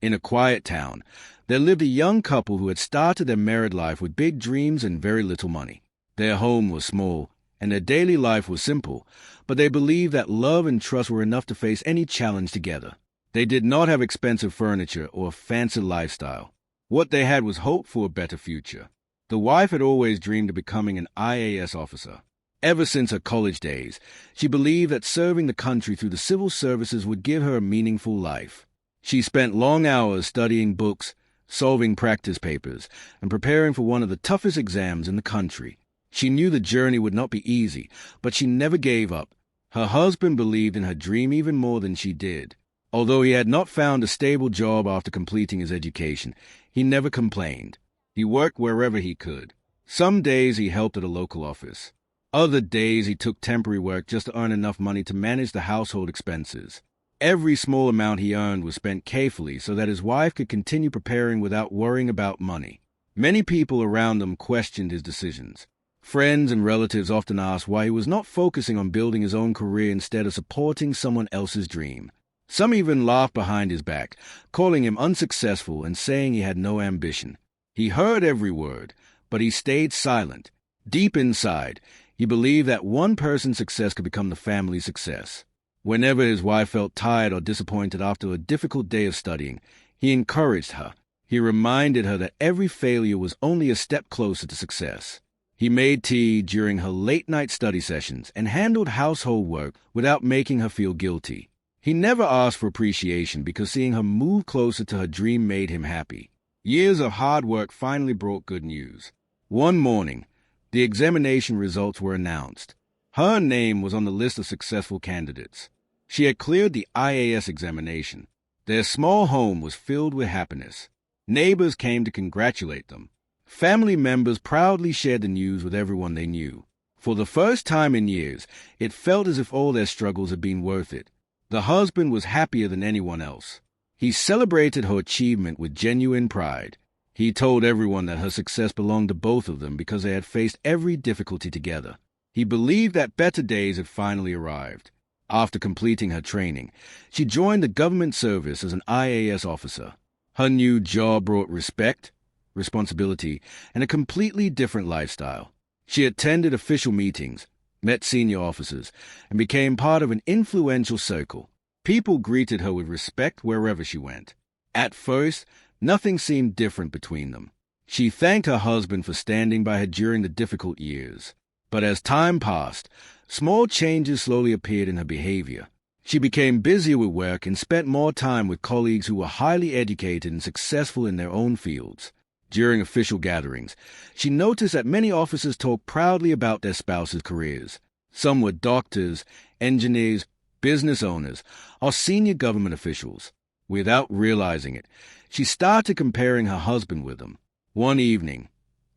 In a quiet town, there lived a young couple who had started their married life with big dreams and very little money. Their home was small, and their daily life was simple, but they believed that love and trust were enough to face any challenge together. They did not have expensive furniture or a fancy lifestyle. What they had was hope for a better future. The wife had always dreamed of becoming an IAS officer. Ever since her college days, she believed that serving the country through the civil services would give her a meaningful life. She spent long hours studying books, solving practice papers, and preparing for one of the toughest exams in the country. She knew the journey would not be easy, but she never gave up. Her husband believed in her dream even more than she did. Although he had not found a stable job after completing his education, he never complained. He worked wherever he could. Some days he helped at a local office. Other days he took temporary work just to earn enough money to manage the household expenses. Every small amount he earned was spent carefully so that his wife could continue preparing without worrying about money. Many people around him questioned his decisions. Friends and relatives often asked why he was not focusing on building his own career instead of supporting someone else's dream. Some even laughed behind his back, calling him unsuccessful and saying he had no ambition. He heard every word, but he stayed silent. Deep inside, he believed that one person's success could become the family's success. Whenever his wife felt tired or disappointed after a difficult day of studying, he encouraged her. He reminded her that every failure was only a step closer to success. He made tea during her late-night study sessions and handled household work without making her feel guilty. He never asked for appreciation because seeing her move closer to her dream made him happy. Years of hard work finally brought good news. One morning, the examination results were announced. Her name was on the list of successful candidates. She had cleared the IAS examination. Their small home was filled with happiness. Neighbors came to congratulate them. Family members proudly shared the news with everyone they knew. For the first time in years, it felt as if all their struggles had been worth it. The husband was happier than anyone else. He celebrated her achievement with genuine pride. He told everyone that her success belonged to both of them because they had faced every difficulty together. He believed that better days had finally arrived. After completing her training, she joined the government service as an IAS officer. Her new job brought respect, responsibility, and a completely different lifestyle. She attended official meetings, met senior officers, and became part of an influential circle. People greeted her with respect wherever she went. At first, nothing seemed different between them. She thanked her husband for standing by her during the difficult years. But as time passed, small changes slowly appeared in her behavior. She became busier with work and spent more time with colleagues who were highly educated and successful in their own fields. During official gatherings, she noticed that many officers talked proudly about their spouses' careers. Some were doctors, engineers, business owners, or senior government officials. Without realizing it, she started comparing her husband with them. One evening,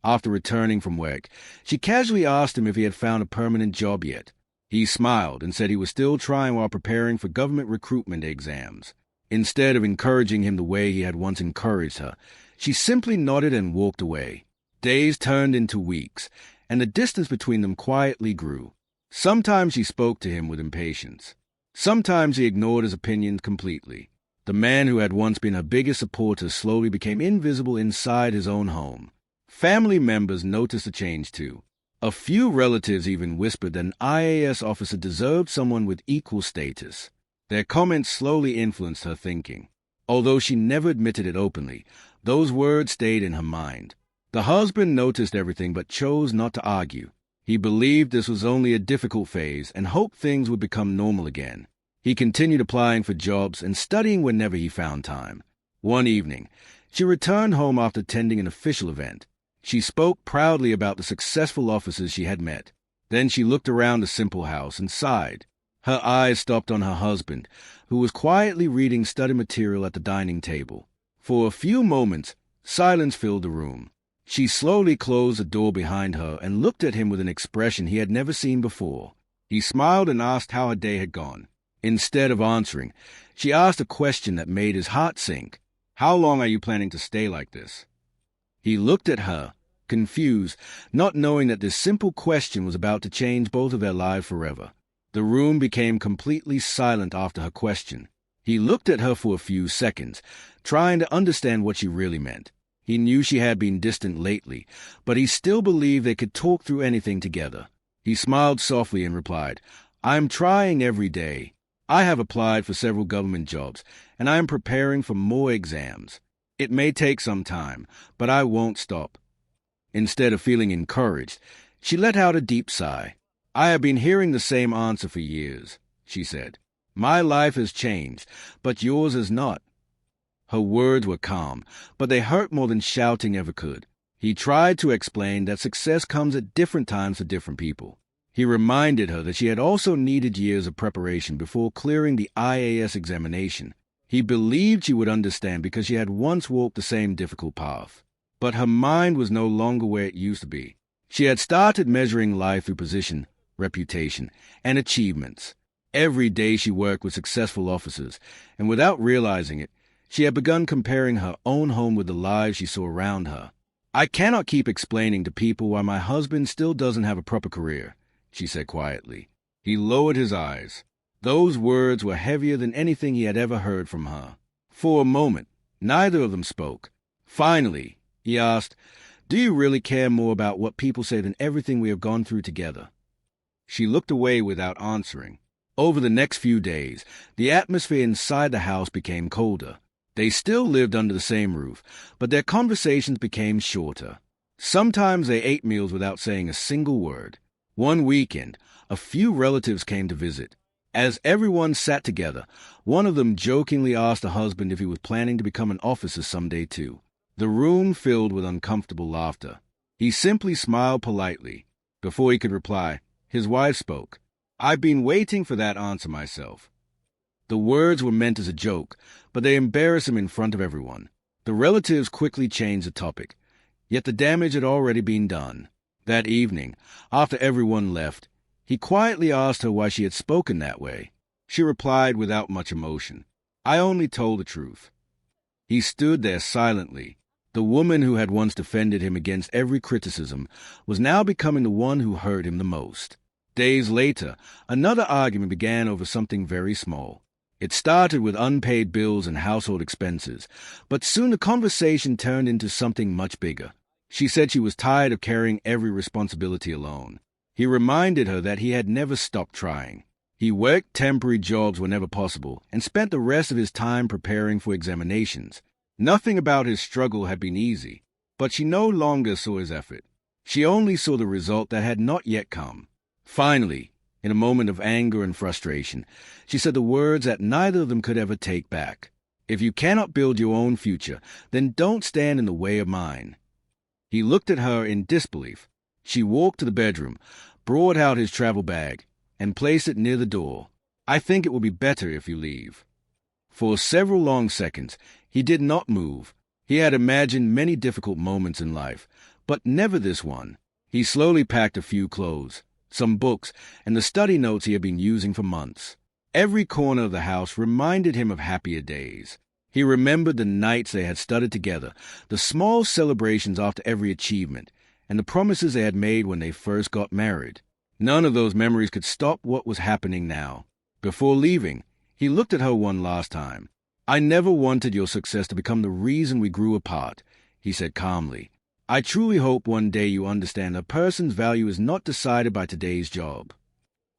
after returning from work, she casually asked him if he had found a permanent job yet. He smiled and said he was still trying while preparing for government recruitment exams. Instead of encouraging him the way he had once encouraged her, she simply nodded and walked away. Days turned into weeks, and the distance between them quietly grew. Sometimes she spoke to him with impatience. Sometimes he ignored his opinions completely. The man who had once been her biggest supporter slowly became invisible inside his own home. Family members noticed the change too. A few relatives even whispered that an IAS officer deserved someone with equal status. Their comments slowly influenced her thinking. Although she never admitted it openly, those words stayed in her mind. The husband noticed everything but chose not to argue. He believed this was only a difficult phase and hoped things would become normal again. He continued applying for jobs and studying whenever he found time. One evening, she returned home after attending an official event. She spoke proudly about the successful officers she had met. Then she looked around the simple house and sighed. Her eyes stopped on her husband, who was quietly reading study material at the dining table. For a few moments, silence filled the room. She slowly closed the door behind her and looked at him with an expression he had never seen before. He smiled and asked how her day had gone. Instead of answering, she asked a question that made his heart sink. "How long are you planning to stay like this?" He looked at her, confused, not knowing that this simple question was about to change both of their lives forever. The room became completely silent after her question. He looked at her for a few seconds, trying to understand what she really meant. He knew she had been distant lately, but he still believed they could talk through anything together. He smiled softly and replied, "I'm trying every day. I have applied for several government jobs, and I am preparing for more exams. It may take some time, but I won't stop." Instead of feeling encouraged, she let out a deep sigh. "I have been hearing the same answer for years," she said. "My life has changed, but yours has not." Her words were calm, but they hurt more than shouting ever could. He tried to explain that success comes at different times for different people. He reminded her that she had also needed years of preparation before clearing the IAS examination. He believed she would understand because she had once walked the same difficult path. But her mind was no longer where it used to be. She had started measuring life through position, reputation, and achievements. Every day she worked with successful officers, and without realizing it, she had begun comparing her own home with the lives she saw around her. "I cannot keep explaining to people why my husband still doesn't have a proper career," she said quietly. He lowered his eyes. Those words were heavier than anything he had ever heard from her. For a moment, neither of them spoke. Finally, he asked, "Do you really care more about what people say than everything we have gone through together?" She looked away without answering. Over the next few days, the atmosphere inside the house became colder. They still lived under the same roof, but their conversations became shorter. Sometimes they ate meals without saying a single word. One weekend, a few relatives came to visit. As everyone sat together, one of them jokingly asked the husband if he was planning to become an officer someday too. The room filled with uncomfortable laughter. He simply smiled politely. Before he could reply, his wife spoke. "I've been waiting for that answer myself." The words were meant as a joke, but they embarrassed him in front of everyone. The relatives quickly changed the topic, yet the damage had already been done. That evening, after everyone left, he quietly asked her why she had spoken that way. She replied without much emotion, "I only told the truth." He stood there silently. The woman who had once defended him against every criticism was now becoming the one who hurt him the most. Days later, another argument began over something very small. It started with unpaid bills and household expenses, but soon the conversation turned into something much bigger. She said she was tired of carrying every responsibility alone. He reminded her that he had never stopped trying. He worked temporary jobs whenever possible and spent the rest of his time preparing for examinations. Nothing about his struggle had been easy, but she no longer saw his effort. She only saw the result that had not yet come. Finally, in a moment of anger and frustration, she said the words that neither of them could ever take back. "If you cannot build your own future, then don't stand in the way of mine." He looked at her in disbelief. She walked to the bedroom, brought out his travel bag, and placed it near the door. "I think it will be better if you leave." For several long seconds, he did not move. He had imagined many difficult moments in life, but never this one. He slowly packed a few clothes, some books, and the study notes he had been using for months. Every corner of the house reminded him of happier days. He remembered the nights they had studied together, the small celebrations after every achievement, and the promises they had made when they first got married. None of those memories could stop what was happening now. Before leaving, he looked at her one last time. "I never wanted your success to become the reason we grew apart," he said calmly. "I truly hope one day you understand a person's value is not decided by today's job."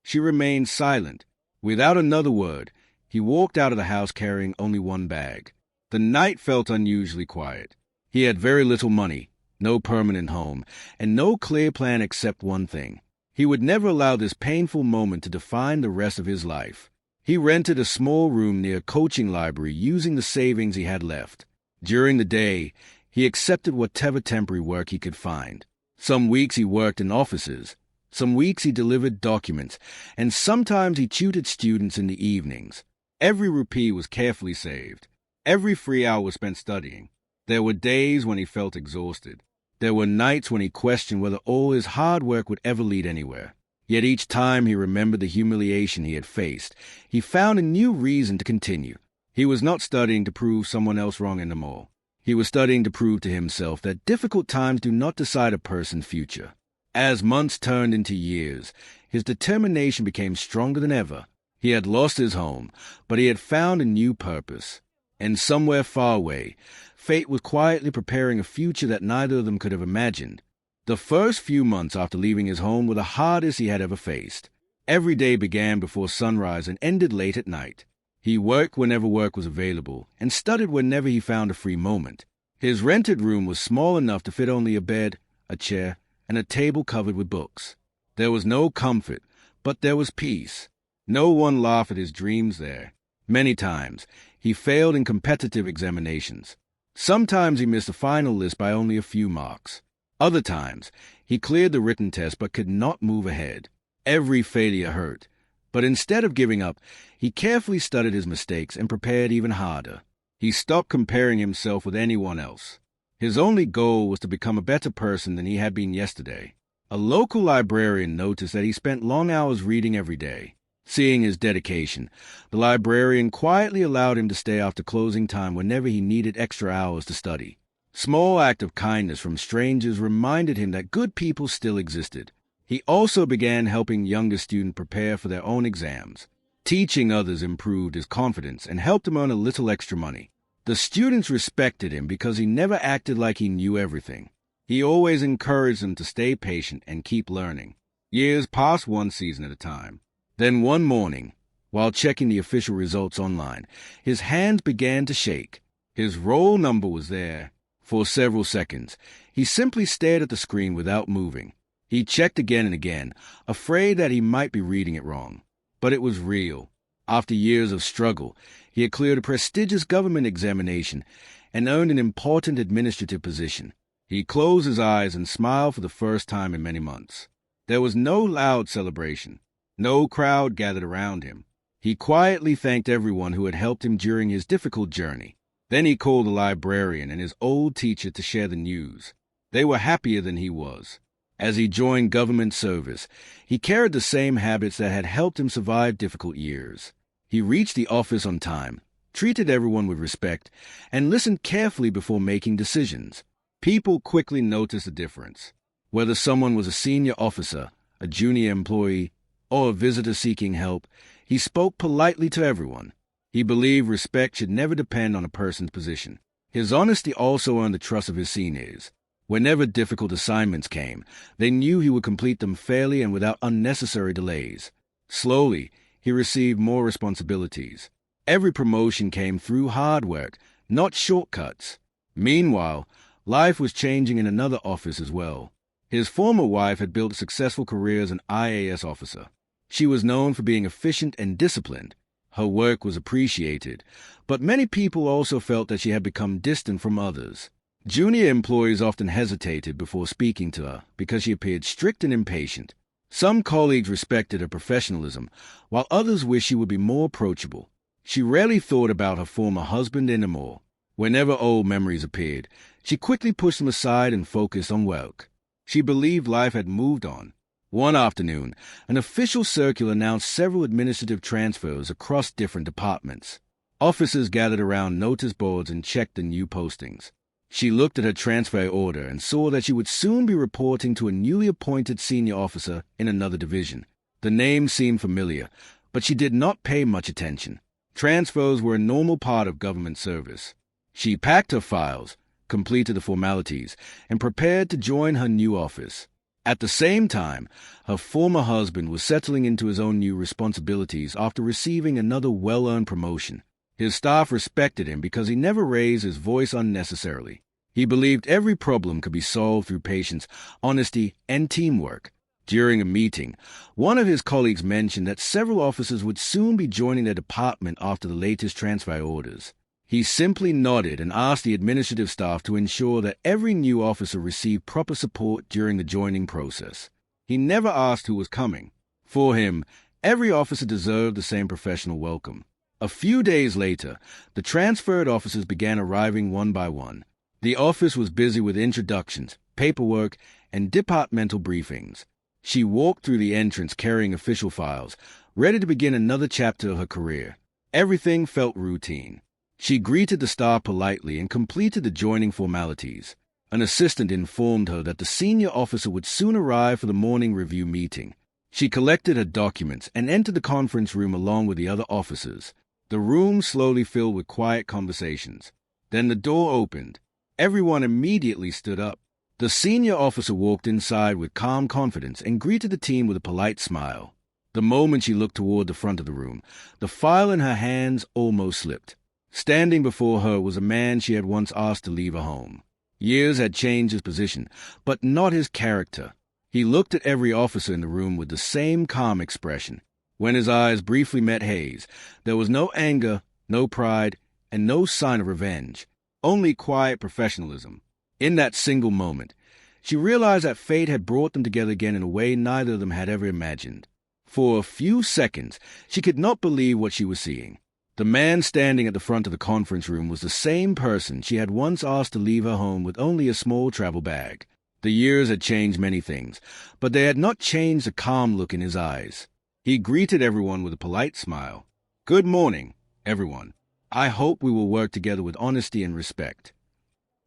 She remained silent. Without another word, he walked out of the house carrying only one bag. The night felt unusually quiet. He had very little money, no permanent home, and no clear plan except one thing. He would never allow this painful moment to define the rest of his life. He rented a small room near a coaching library using the savings he had left. During the day, he accepted whatever temporary work he could find. Some weeks he worked in offices, some weeks he delivered documents, and sometimes he tutored students in the evenings. Every rupee was carefully saved. Every free hour was spent studying. There were days when he felt exhausted. There were nights when he questioned whether all his hard work would ever lead anywhere. Yet each time he remembered the humiliation he had faced, he found a new reason to continue. He was not studying to prove someone else wrong anymore. He was studying to prove to himself that difficult times do not decide a person's future. As months turned into years, his determination became stronger than ever. He had lost his home, but he had found a new purpose. And somewhere far away, fate was quietly preparing a future that neither of them could have imagined. The first few months after leaving his home were the hardest he had ever faced. Every day began before sunrise and ended late at night. He worked whenever work was available and studied whenever he found a free moment. His rented room was small enough to fit only a bed, a chair, and a table covered with books. There was no comfort, but there was peace. No one laughed at his dreams there. Many times, he failed in competitive examinations. Sometimes he missed the final list by only a few marks. Other times, he cleared the written test but could not move ahead. Every failure hurt. But instead of giving up, he carefully studied his mistakes and prepared even harder. He stopped comparing himself with anyone else. His only goal was to become a better person than he had been yesterday. A local librarian noticed that he spent long hours reading every day. Seeing his dedication, the librarian quietly allowed him to stay after closing time whenever he needed extra hours to study. Small acts of kindness from strangers reminded him that good people still existed. He also began helping younger students prepare for their own exams. Teaching others improved his confidence and helped him earn a little extra money. The students respected him because he never acted like he knew everything. He always encouraged them to stay patient and keep learning. Years passed one season at a time. Then one morning, while checking the official results online, his hands began to shake. His roll number was there. For several seconds, he simply stared at the screen without moving. He checked again and again, afraid that he might be reading it wrong. But it was real. After years of struggle, he had cleared a prestigious government examination and earned an important administrative position. He closed his eyes and smiled for the first time in many months. There was no loud celebration. No crowd gathered around him. He quietly thanked everyone who had helped him during his difficult journey. Then he called the librarian and his old teacher to share the news. They were happier than he was. As he joined government service, he carried the same habits that had helped him survive difficult years. He reached the office on time, treated everyone with respect, and listened carefully before making decisions. People quickly noticed the difference. Whether someone was a senior officer, a junior employee, or a visitor seeking help, he spoke politely to everyone. He believed respect should never depend on a person's position. His honesty also earned the trust of his seniors. Whenever difficult assignments came, they knew he would complete them fairly and without unnecessary delays. Slowly, he received more responsibilities. Every promotion came through hard work, not shortcuts. Meanwhile, life was changing in another office as well. His former wife had built a successful career as an IAS officer. She was known for being efficient and disciplined. Her work was appreciated, but many people also felt that she had become distant from others. Junior employees often hesitated before speaking to her because she appeared strict and impatient. Some colleagues respected her professionalism, while others wished she would be more approachable. She rarely thought about her former husband anymore. Whenever old memories appeared, she quickly pushed them aside and focused on work. She believed life had moved on. One afternoon, an official circular announced several administrative transfers across different departments. Officers gathered around notice boards and checked the new postings. She looked at her transfer order and saw that she would soon be reporting to a newly appointed senior officer in another division. The name seemed familiar, but she did not pay much attention. Transfers were a normal part of government service. She packed her files, completed the formalities, and prepared to join her new office. At the same time, her former husband was settling into his own new responsibilities after receiving another well-earned promotion. His staff respected him because he never raised his voice unnecessarily. He believed every problem could be solved through patience, honesty, and teamwork. During a meeting, one of his colleagues mentioned that several officers would soon be joining their department after the latest transfer orders. He simply nodded and asked the administrative staff to ensure that every new officer received proper support during the joining process. He never asked who was coming. For him, every officer deserved the same professional welcome. A few days later, the transferred officers began arriving one by one. The office was busy with introductions, paperwork, and departmental briefings. She walked through the entrance carrying official files, ready to begin another chapter of her career. Everything felt routine. She greeted the staff politely and completed the joining formalities. An assistant informed her that the senior officer would soon arrive for the morning review meeting. She collected her documents and entered the conference room along with the other officers. The room slowly filled with quiet conversations. Then the door opened. Everyone immediately stood up. The senior officer walked inside with calm confidence and greeted the team with a polite smile. The moment she looked toward the front of the room, the file in her hands almost slipped. Standing before her was a man she had once asked to leave her home. Years had changed his position, but not his character. He looked at every officer in the room with the same calm expression. When his eyes briefly met Hayes, there was no anger, no pride, and no sign of revenge, only quiet professionalism. In that single moment, she realized that fate had brought them together again in a way neither of them had ever imagined. For a few seconds, she could not believe what she was seeing. The man standing at the front of the conference room was the same person she had once asked to leave her home with only a small travel bag. The years had changed many things, but they had not changed the calm look in his eyes. He greeted everyone with a polite smile. "Good morning, everyone. I hope we will work together with honesty and respect."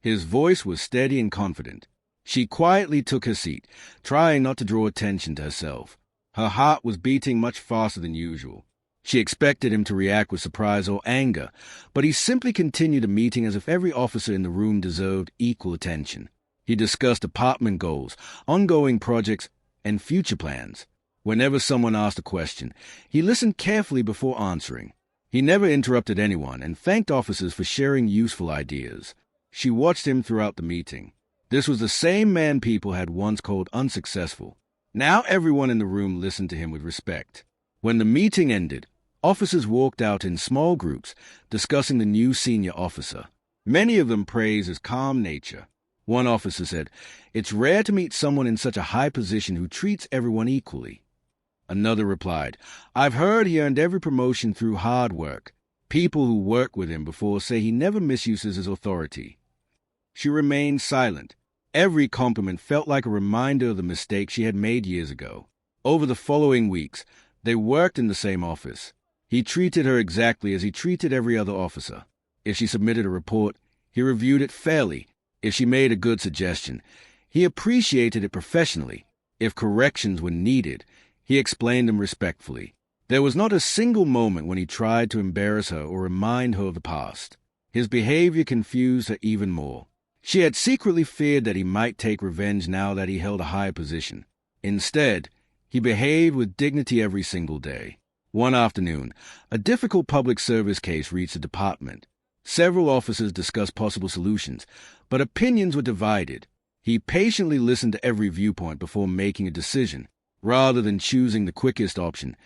His voice was steady and confident. She quietly took her seat, trying not to draw attention to herself. Her heart was beating much faster than usual. She expected him to react with surprise or anger, but he simply continued the meeting as if every officer in the room deserved equal attention. He discussed department goals, ongoing projects, and future plans. Whenever someone asked a question, he listened carefully before answering. He never interrupted anyone and thanked officers for sharing useful ideas. She watched him throughout the meeting. This was the same man people had once called unsuccessful. Now everyone in the room listened to him with respect. When the meeting ended, officers walked out in small groups, discussing the new senior officer. Many of them praised his calm nature. One officer said, "It's rare to meet someone in such a high position who treats everyone equally." Another replied, "I've heard he earned every promotion through hard work. People who worked with him before say he never misuses his authority." She remained silent. Every compliment felt like a reminder of the mistake she had made years ago. Over the following weeks, they worked in the same office. He treated her exactly as he treated every other officer. If she submitted a report, he reviewed it fairly. If she made a good suggestion, he appreciated it professionally. If corrections were needed, he explained them respectfully. There was not a single moment when he tried to embarrass her or remind her of the past. His behavior confused her even more. She had secretly feared that he might take revenge now that he held a higher position. Instead, he behaved with dignity every single day. One afternoon, a difficult public service case reached the department. Several officers discussed possible solutions, but opinions were divided. He patiently listened to every viewpoint before making a decision. Rather than choosing the quickest option,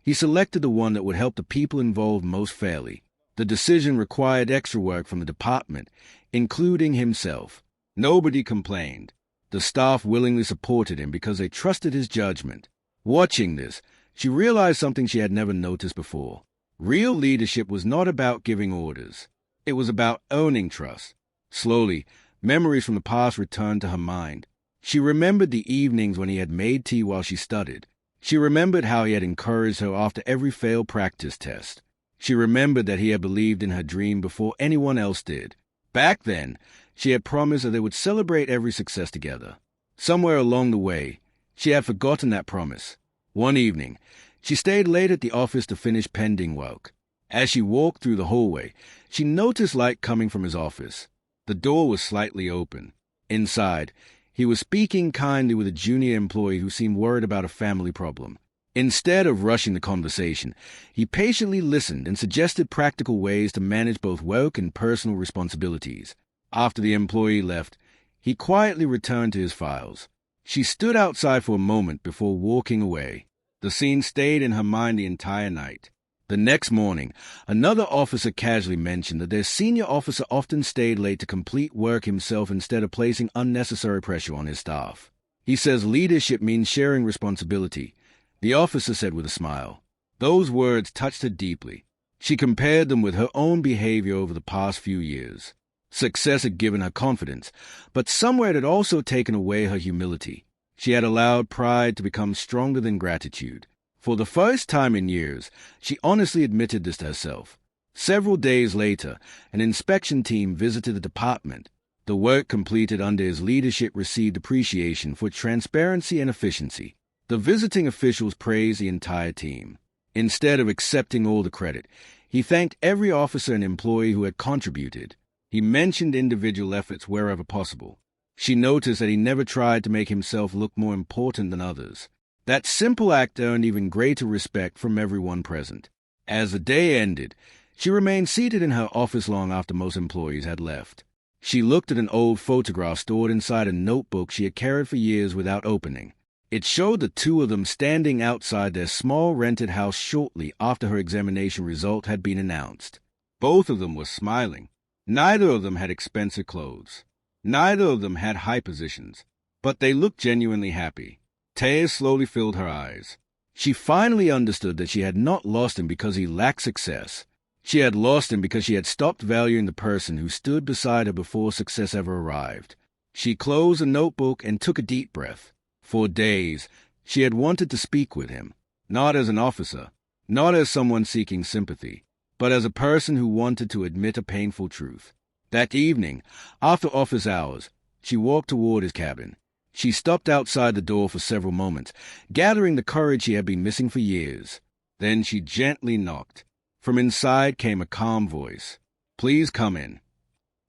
he selected the one that would help the people involved most fairly. The decision required extra work from the department, including himself. Nobody complained. The staff willingly supported him because they trusted his judgment. Watching this, she realized something she had never noticed before. Real leadership was not about giving orders. It was about earning trust. Slowly, memories from the past returned to her mind. She remembered the evenings when he had made tea while she studied. She remembered how he had encouraged her after every failed practice test. She remembered that he had believed in her dream before anyone else did. Back then, she had promised that they would celebrate every success together. Somewhere along the way, she had forgotten that promise. One evening, she stayed late at the office to finish pending work. As she walked through the hallway, she noticed light coming from his office. The door was slightly open. Inside, he was speaking kindly with a junior employee who seemed worried about a family problem. Instead of rushing the conversation, he patiently listened and suggested practical ways to manage both work and personal responsibilities. After the employee left, he quietly returned to his files. She stood outside for a moment before walking away. The scene stayed in her mind the entire night. The next morning, another officer casually mentioned that their senior officer often stayed late to complete work himself instead of placing unnecessary pressure on his staff. He says leadership means sharing responsibility, the officer said with a smile. Those words touched her deeply. She compared them with her own behavior over the past few years. Success had given her confidence, but somewhere it had also taken away her humility. She had allowed pride to become stronger than gratitude. For the first time in years, she honestly admitted this to herself. Several days later, an inspection team visited the department. The work completed under his leadership received appreciation for transparency and efficiency. The visiting officials praised the entire team. Instead of accepting all the credit, he thanked every officer and employee who had contributed. He mentioned individual efforts wherever possible. She noticed that he never tried to make himself look more important than others. That simple act earned even greater respect from everyone present. As the day ended, she remained seated in her office long after most employees had left. She looked at an old photograph stored inside a notebook she had carried for years without opening. It showed the two of them standing outside their small rented house shortly after her examination result had been announced. Both of them were smiling. Neither of them had expensive clothes. Neither of them had high positions, but they looked genuinely happy. Tears slowly filled her eyes. She finally understood that she had not lost him because he lacked success. She had lost him because she had stopped valuing the person who stood beside her before success ever arrived. She closed the notebook and took a deep breath. For days, she had wanted to speak with him, not as an officer, not as someone seeking sympathy, but as a person who wanted to admit a painful truth. That evening, after office hours, she walked toward his cabin. She stopped outside the door for several moments, gathering the courage she had been missing for years. Then she gently knocked. From inside came a calm voice. "Please come in."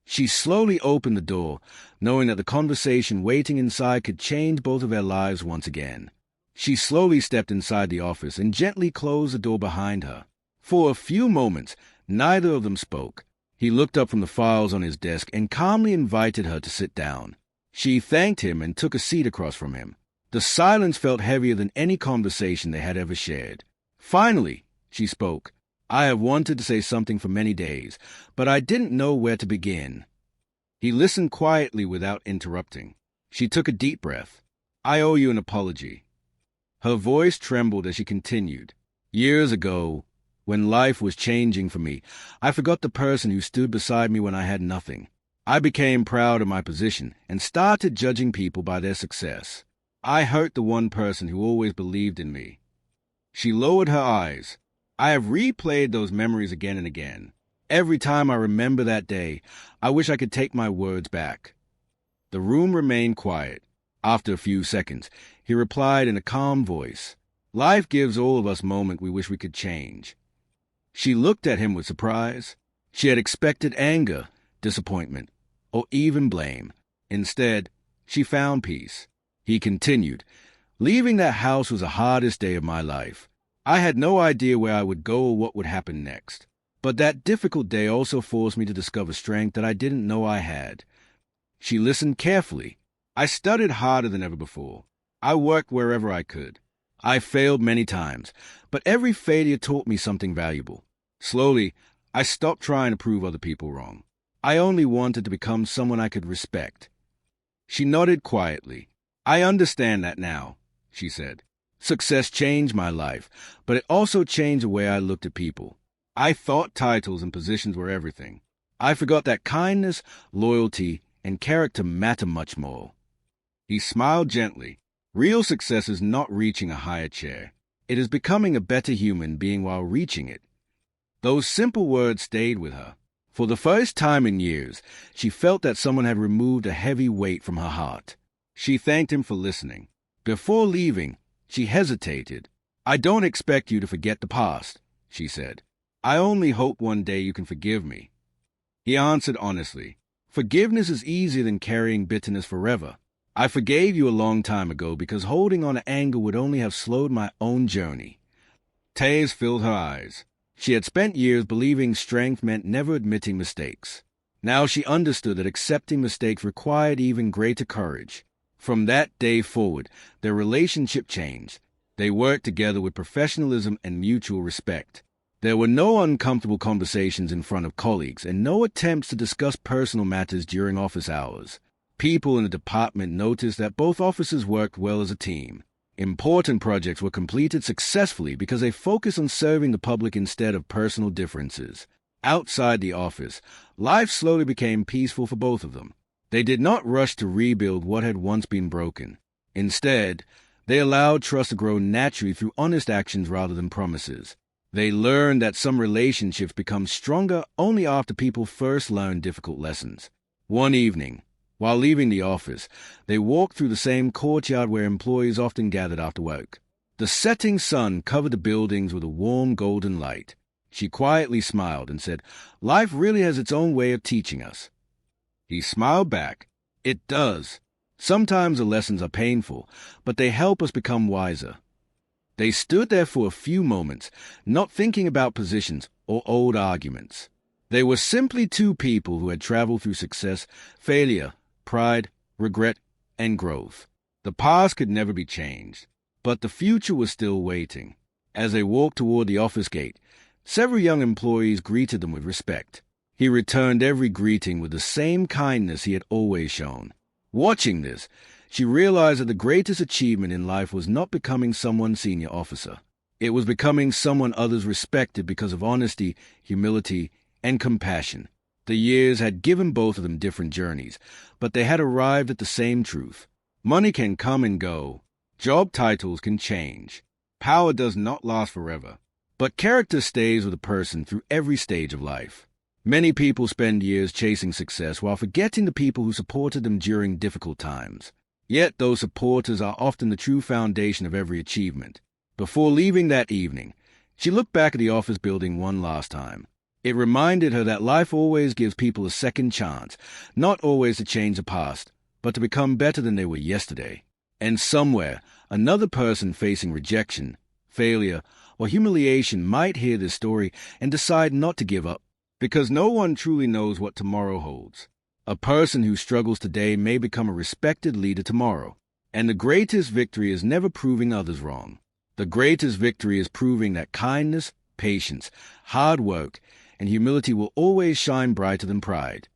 She slowly opened the door, knowing that the conversation waiting inside could change both of their lives once again. She slowly stepped inside the office and gently closed the door behind her. For a few moments, neither of them spoke. He looked up from the files on his desk and calmly invited her to sit down. She thanked him and took a seat across from him. The silence felt heavier than any conversation they had ever shared. Finally, she spoke. "I have wanted to say something for many days, but I didn't know where to begin." He listened quietly without interrupting. She took a deep breath. "I owe you an apology." Her voice trembled as she continued. "Years ago, when life was changing for me, I forgot the person who stood beside me when I had nothing. I became proud of my position and started judging people by their success. I hurt the one person who always believed in me." She lowered her eyes. "I have replayed those memories again and again. Every time I remember that day, I wish I could take my words back." The room remained quiet. After a few seconds, he replied in a calm voice, "Life gives all of us moments we wish we could change." She looked at him with surprise. She had expected anger, disappointment, or even blame. Instead, she found peace. He continued, "Leaving that house was the hardest day of my life. I had no idea where I would go or what would happen next. But that difficult day also forced me to discover strength that I didn't know I had." She listened carefully. "I studied harder than ever before. I worked wherever I could. I failed many times, but every failure taught me something valuable. Slowly, I stopped trying to prove other people wrong. I only wanted to become someone I could respect." She nodded quietly. "I understand that now," she said. "Success changed my life, but it also changed the way I looked at people. I thought titles and positions were everything. I forgot that kindness, loyalty, and character matter much more." He smiled gently. "Real success is not reaching a higher chair. It is becoming a better human being while reaching it." Those simple words stayed with her. For the first time in years, she felt that someone had removed a heavy weight from her heart. She thanked him for listening. Before leaving, she hesitated. "I don't expect you to forget the past," she said. "I only hope one day you can forgive me." He answered honestly, "Forgiveness is easier than carrying bitterness forever. I forgave you a long time ago because holding on to anger would only have slowed my own journey." Tears filled her eyes. She had spent years believing strength meant never admitting mistakes. Now she understood that accepting mistakes required even greater courage. From that day forward, their relationship changed. They worked together with professionalism and mutual respect. There were no uncomfortable conversations in front of colleagues and no attempts to discuss personal matters during office hours. People in the department noticed that both officers worked well as a team. Important projects were completed successfully because they focused on serving the public instead of personal differences. Outside the office, life slowly became peaceful for both of them. They did not rush to rebuild what had once been broken. Instead, they allowed trust to grow naturally through honest actions rather than promises. They learned that some relationships become stronger only after people first learn difficult lessons. One evening, While leaving the office, they walked through the same courtyard where employees often gathered after work. The setting sun covered the buildings with a warm golden light. She quietly smiled and said, "Life really has its own way of teaching us." He smiled back. "It does. Sometimes the lessons are painful, but they help us become wiser." They stood there for a few moments, not thinking about positions or old arguments. They were simply two people who had traveled through success, failure, pride, regret, and growth. The past could never be changed, but the future was still waiting. As they walked toward the office gate, several young employees greeted them with respect. He returned every greeting with the same kindness he had always shown. Watching this, she realized that the greatest achievement in life was not becoming someone's senior officer. It was becoming someone others respected because of honesty, humility, and compassion. The years had given both of them different journeys, but they had arrived at the same truth. Money can come and go. Job titles can change. Power does not last forever. But character stays with a person through every stage of life. Many people spend years chasing success while forgetting the people who supported them during difficult times. Yet those supporters are often the true foundation of every achievement. Before leaving that evening, she looked back at the office building one last time. It reminded her that life always gives people a second chance, not always to change the past, but to become better than they were yesterday. And somewhere, another person facing rejection, failure, or humiliation might hear this story and decide not to give up, because no one truly knows what tomorrow holds. A person who struggles today may become a respected leader tomorrow. And the greatest victory is never proving others wrong. The greatest victory is proving that kindness, patience, hard work, and humility will always shine brighter than pride.